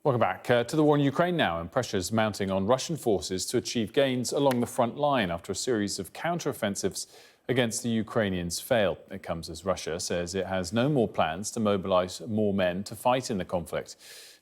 Welcome back to the war in Ukraine now, and pressures mounting on Russian forces to achieve gains along the front line after a series of counter-offensives against the Ukrainians failed. It comes as Russia says it has no more plans to mobilise more men to fight in the conflict.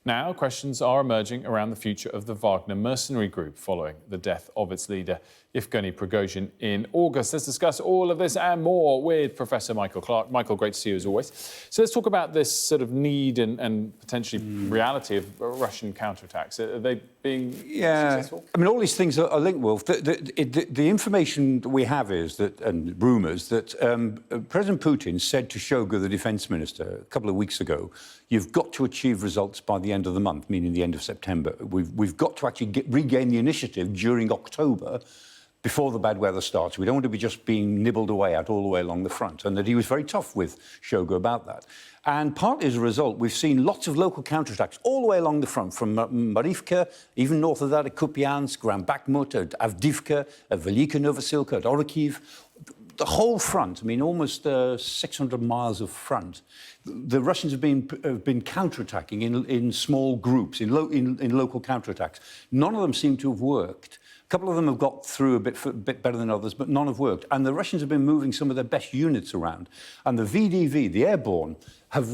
Now, questions are emerging around the future of the Wagner mercenary group following the death of its leader, Yevgeny Prigozhin, in August. Let's discuss all of this and more with Professor Michael Clarke. Michael, great to see you as always. So let's talk about this sort of need and potentially reality of Russian counterattacks. Are they being successful? I mean, all these things are linked, Wolf. The information that we have is that, and rumours, that President Putin said to Shoigu, the defence minister, a couple of weeks ago, you've got to achieve results by the end of the month, meaning the end of September. We've got to actually regain the initiative during October, before the bad weather starts. We don't want to be just being nibbled away at all the way along the front, and that he was very tough with Shoigu about that. And partly as a result, we've seen lots of local counterattacks all the way along the front, from Marivka, even north of that, at Kupiansk, around Bakhmut, at Avdiivka, at Velika Novosilka, at Orikhiv. The whole front, I mean, almost 600 miles of front, the Russians have been counterattacking in small groups, in local counterattacks. None of them seem to have worked. A couple of them have got through a bit better than others, but none have worked. And the Russians have been moving some of their best units around. And the VDV, the airborne, have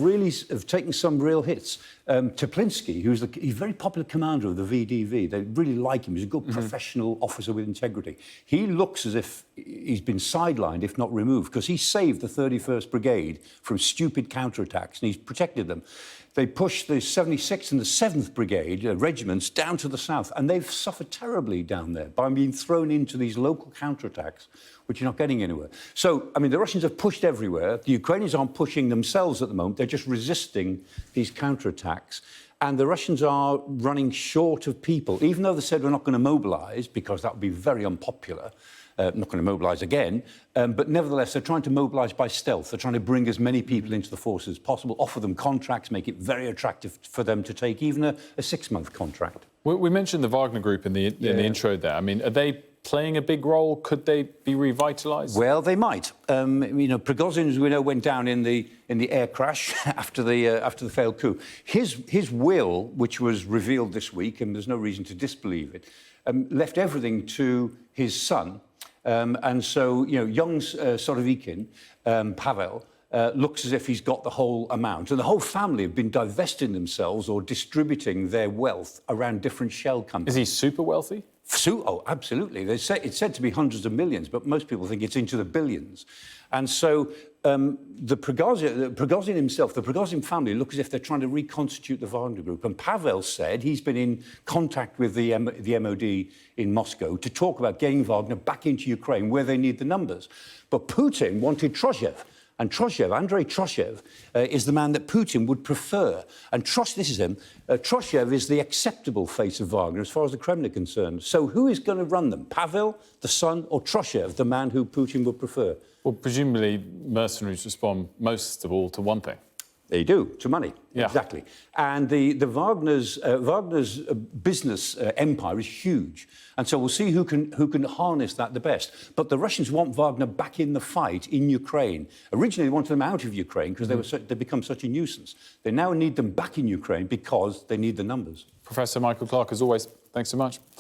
taken some real hits. Teplinsky, he's a very popular commander of the VDV. They really like him. He's a good professional officer with integrity. He looks as if he's been sidelined, if not removed, because he saved the 31st Brigade from stupid counterattacks, and he's protected them. They pushed the 76th and the 7th Brigade regiments down to the south, and they've suffered terribly down there by being thrown into these local counterattacks, which are not getting anywhere. So, I mean, the Russians have pushed everywhere. The Ukrainians aren't pushing themselves at the moment. They're just resisting these counterattacks. And the Russians are running short of people, even though they said we're not going to mobilise, because that would be very unpopular. Not going to mobilise again, but nevertheless, they're trying to mobilise by stealth. They're trying to bring as many people into the forces as possible, offer them contracts, make it very attractive for them to take even a 6-month contract. We mentioned the Wagner Group in the intro there. I mean, are they playing a big role? Could they be revitalised? Well, they might. You know, Prigozhin, as we know, went down in the air crash after the failed coup. His will, which was revealed this week, and there's no reason to disbelieve it, left everything to his son. And so, you know, young Sorovikin, Pavel, looks as if he's got the whole amount. And the whole family have been divesting themselves or distributing their wealth around different shell companies. Is he super wealthy? Oh, absolutely. It's said to be hundreds of millions, but most people think it's into the billions. And so the Prigozhin himself, the Prigozhin family, look as if they're trying to reconstitute the Wagner Group. And Pavel said he's been in contact with the MOD in Moscow to talk about getting Wagner back into Ukraine, where they need the numbers. But Putin wanted Troshev. And Troshev, Andrei Troshev, is the man that Putin would prefer. And this is him. Troshev is the acceptable face of Wagner as far as the Kremlin are concerned. So who is going to run them? Pavel, the son, or Troshev, the man who Putin would prefer? Well, presumably mercenaries respond most of all to one thing. They do, to money. Yeah. Exactly. And the Wagner's business empire is huge. And so we'll see who can harness that the best. But the Russians want Wagner back in the fight in Ukraine. Originally, they wanted them out of Ukraine because they'd become such a nuisance. They now need them back in Ukraine because they need the numbers. Professor Michael Clarke, as always, thanks so much.